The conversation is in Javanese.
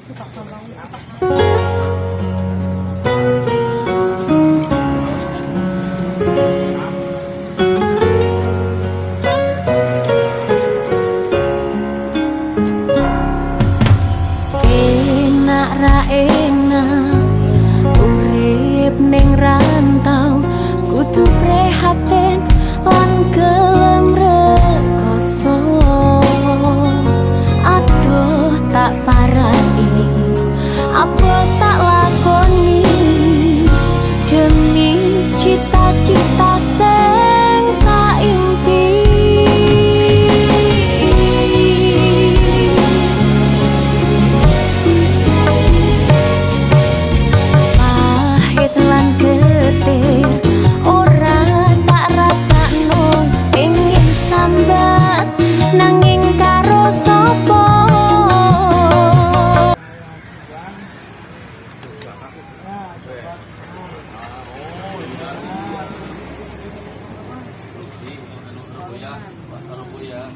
Enak ra enak urip ning rantau, kudu prihatin lan gelem rekoso. Aduh tak parani, apa tak lakoni demi cita-cita sing tak impi. Pahit lan getir ora tak rasakno, pengen sambat nanging karo sapa. Ya,